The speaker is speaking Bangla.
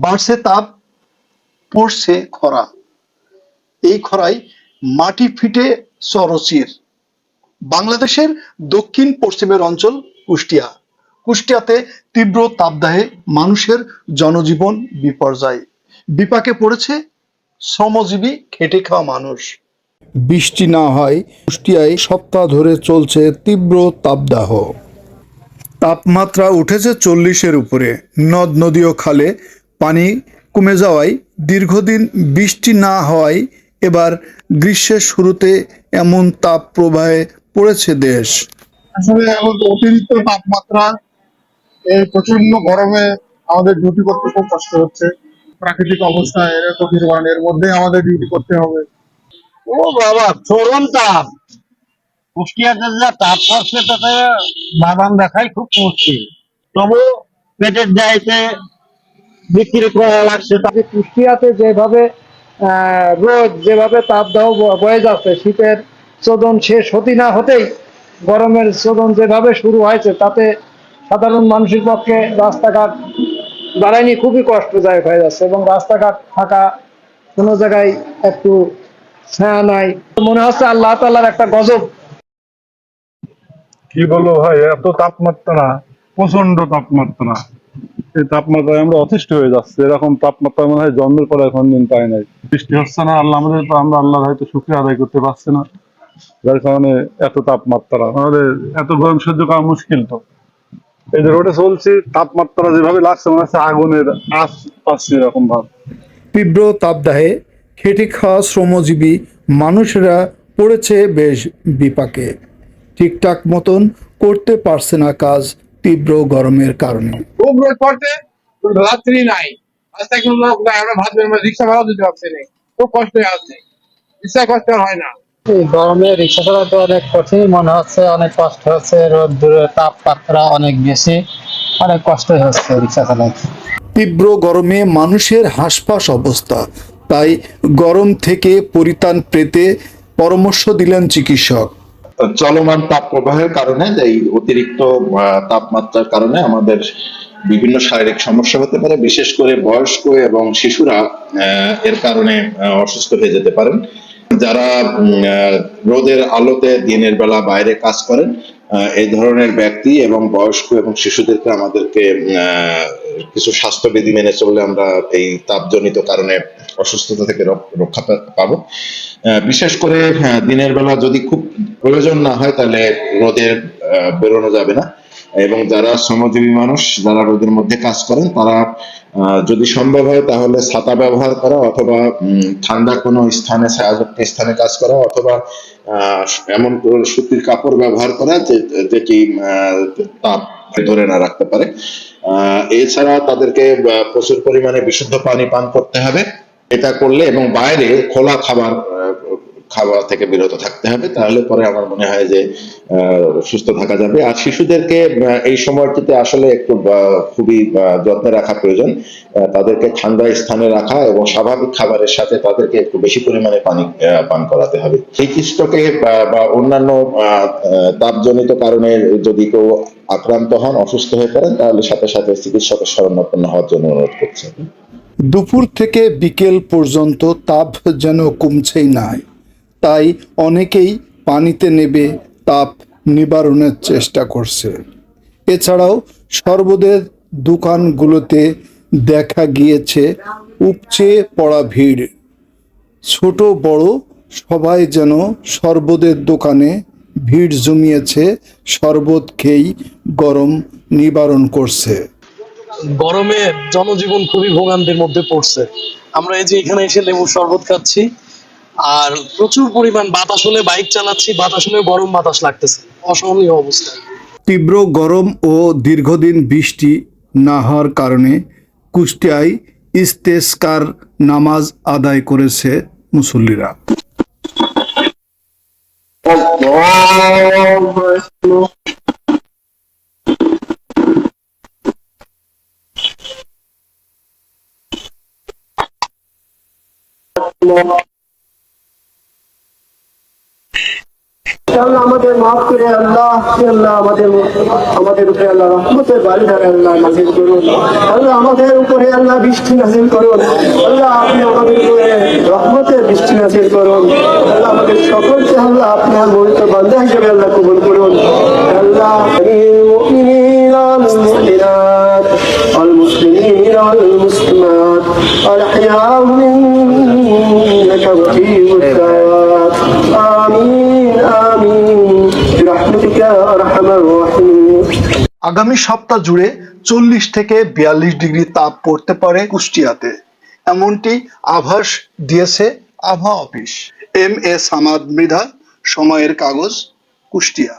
বাড়ছে তাপ, পড়ছে খরা। এই খরায় মাটি ফিটে চরচির। বাংলাদেশের দক্ষিণ পশ্চিমের অঞ্চল কুষ্টিয়া। কুষ্টিয়াতে তীব্র তাপদাহে মানুষের জনজীবন বিপর্যয়। বিপাকে পড়েছে শ্রমজীবী খেটে খাওয়া মানুষ। বৃষ্টি না হয় কুষ্টিয়ায় সপ্তাহ ধরে চলছে তীব্র তাপদাহ। তাপমাত্রা উঠেছে 40-এর উপরে। নদ নদী ও খালে পানি কমে যাওয়ায়, দীর্ঘদিন বৃষ্টি না হওয়ায় এবার গ্রীষ্মের শুরুতে এমন তাপ প্রবাহে পড়েছে দেশ। আসলে এখন তো অতিরিক্ত তাপমাত্রা, এই প্রচন্ড গরমে আমাদের ডিউটি করতে খুব কষ্ট হচ্ছে। প্রাকৃতিক অবস্থা এর তো নির্মাণ, এর মধ্যে আমাদের ডিউটি করতে হবে। ও বাবা, চরম তাপ। কুষ্টিয়াতে যা তাপ পড়ছে তাতে বাদাম দেখাই খুব মুশকিল। তবু পেটের দাইতে বিক্রি করা লাগছে। যে কুষ্টিয়াতে যেভাবে রোদ, যেভাবে তাপদাহ বয়ে যাচ্ছে, শীতের চোদন শেষ হতে না হতেই গরমের চোদন যেভাবে শুরু হয়েছে, তাতে সাধারণ মানুষের পক্ষে রাস্তাঘাট দাঁড়ায়নি খুবই কষ্টদায়ক হয়ে যাচ্ছে। এবং রাস্তাঘাট ফাঁকা, কোনো জায়গায় একটু ছায়া নাই। মনে হচ্ছে আল্লাহ তাআলার একটা গজব। কি বলবো ভাই, এত তাপমাত্রা, প্রচন্ড তাপমাত্রা। এই তাপমাত্রায় আমরা অতিষ্ঠ হয়ে যাচ্ছে। এরকম তাপমাত্রা মনে হয় জন্মের পরে এখন দিন পাই নাই। বৃষ্টি হচ্ছে না, আল্লাহ আমাদের, তো আমরা আল্লাহর হয়তো শুকরিয়া আদায় করতে পারছি না, যার কারণে এত তাপমাত্রা। আমাদের এত গরম সহ্য করা মুশকিল। তো এই যে রোডে চলছি, তাপমাত্রা যেভাবে লাগছে মনে হচ্ছে আগুনের আঁচ পাচ্ছি এরকম ভাব। তীব্র তাপদাহে খেটে খাওয়া শ্রমজীবী মানুষেরা পড়েছে বেশ বিপাকে। ঠিকঠাক মতন করতে পারছে না কাজ তীব্র গরমের কারণে। খুব রোদ পড়ছে, রাত্রি নাই, রাস্তায় কোনো লোক নাই, আমরা ভাত রিক্সা ভাড়া দিতে পারছি না, খুব কষ্ট আছে, রিক্সা কষ্ট হয় না। এই গরমে রিক্সা চালাতে অনেক কঠিন মনে হচ্ছে, অনেক কষ্ট হচ্ছে। রোদ্দুরের তাপমাত্রা অনেক বেশি, অনেক কষ্ট হচ্ছে রিক্সা চালাতে। তীব্র গরমে মানুষের হাঁসফাঁস অবস্থা। তাই গরম থেকে পরিত্রাণ পেতে পরামর্শ দিলেন চিকিৎসক। চলমান তাপ প্রবাহের কারণে, এই অতিরিক্ত তাপমাত্রার কারণে আমাদের বিভিন্ন শারীরিক সমস্যা হতে পারে। বিশেষ করে বয়স্ক এবং শিশুরা এর কারণে অসুস্থ হয়ে যেতে পারেন। যারা রোদের আলোতে দিনের বেলা বাইরে কাজ করেন, এই ধরনের ব্যক্তি এবং বয়স্ক এবং শিশুদেরকে আমাদেরকে কিছু স্বাস্থ্যবিধি মেনে চললে আমরা এই তাপজনিত কারণে অসুস্থতা থেকে রক্ষা পাবো। বিশেষ করে দিনের বেলা যদি খুব প্রয়োজন না হয় তাহলে রোদে বেরোনো যাবে না। এবং যারা শ্রমজীবী মানুষ, যারা রোদের মধ্যে কাজ করেন, তারা যদি সম্ভব হয় তাহলে ছাতা ব্যবহার করা, অথবা ঠান্ডা কোনো স্থানে, ছায়াযুক্ত স্থানে কাজ করা, অথবা এমন সুতির কাপড় ব্যবহার করা যেটি তাপ ধরে না রাখতে পারে। এছাড়া তাদেরকে প্রচুর পরিমাণে বিশুদ্ধ পানি পান করতে হবে। এটা করলে, এবং বাইরে খোলা খাবার থেকে বিরত থাকতে হবে, তাহলে পরে আমার মনে হয় যে সুস্থ থাকা যাবে। আর শিশুদেরকে এই সময়টিতে আসলে একটু খুবই যত্নে রাখা প্রয়োজন। তাদেরকে ঠান্ডা স্থানে রাখা এবং স্বাভাবিক খাবারের সাথে তাদেরকে একটু বেশি পরিমাণে পানি পান করাতে হবে। এই হিটস্ট্রোকে বা অন্যান্য তাপজনিত কারণে যদি কেউ আক্রান্ত হন, অসুস্থ হয়ে পড়েন, তাহলে সাথে সাথে চিকিৎসকের শরণাপন্ন হওয়ার জন্য অনুরোধ করছি। দুপুর থেকে বিকেল পর্যন্ত তাপ যেন কমছেই না। তাই অনেকেই পানিতে নেমে তাপ নিবারণের চেষ্টা করছে। এছাড়াও শরবতের দোকানগুলোতে দেখা গিয়েছে উপচে পড়া ভিড়। ছোট বড় সবাই যেন শরবতের দোকানে ভিড় জমিয়েছে, শরবত খেয়েই গরম নিবারণ করছে। গরমে জনজীবন খুবই ভোগান্তির মধ্যে পড়ছে। আমরা এই যে এখানে এসে লেবুর শরবত খাচ্ছি, আর প্রচুর পরিমাণ বাতাস হলে বাইক চালাচ্ছি, বাতাস হলে গরম বাতাস লাগতেছে, অসহনীয় অবস্থা। তীব্র গরম ও দীর্ঘদিন বৃষ্টি না হওয়ার কারণে কুষ্টিয়ায় ইস্তেস্কার নামাজ আদায় করেছে মুসল্লিরা। আল্লাহ আমাদের মাফ করে আল্লাহ আল্লাহ আমাদের উপরে আল্লাহ রহমতের বাড়ি ধারে আল্লাহ নাজিল করুন। আল্লাহ আমাদের উপরে আল্লাহ বৃষ্টি নাজিল করুন। আল্লাহ আপনি আমাদের উপরে রহমতের বৃষ্টি নাজিল করুন। আল্লাহ আমাদের সকলকে আল্লাহ আপনার মনোনীত বান্দা হিসেবে আল্লাহ কবুল করুন। আল্লাহ المؤمنين والمؤمنات والمسلمين والمسلمات والأحياء منك وفيهم الدعوات آمين آمين برحمتك يا أرحم الراحمين। আগামী সপ্তাহ জুড়ে 40 থেকে 42 ডিগ্রি তাপ পড়তে পারে কুষ্টিয়াতে, এমনটি আভাস দিয়েছে আবহাওয়া office. M A Samad Mridha, সময়ের কাগজ, কুষ্টিয়া।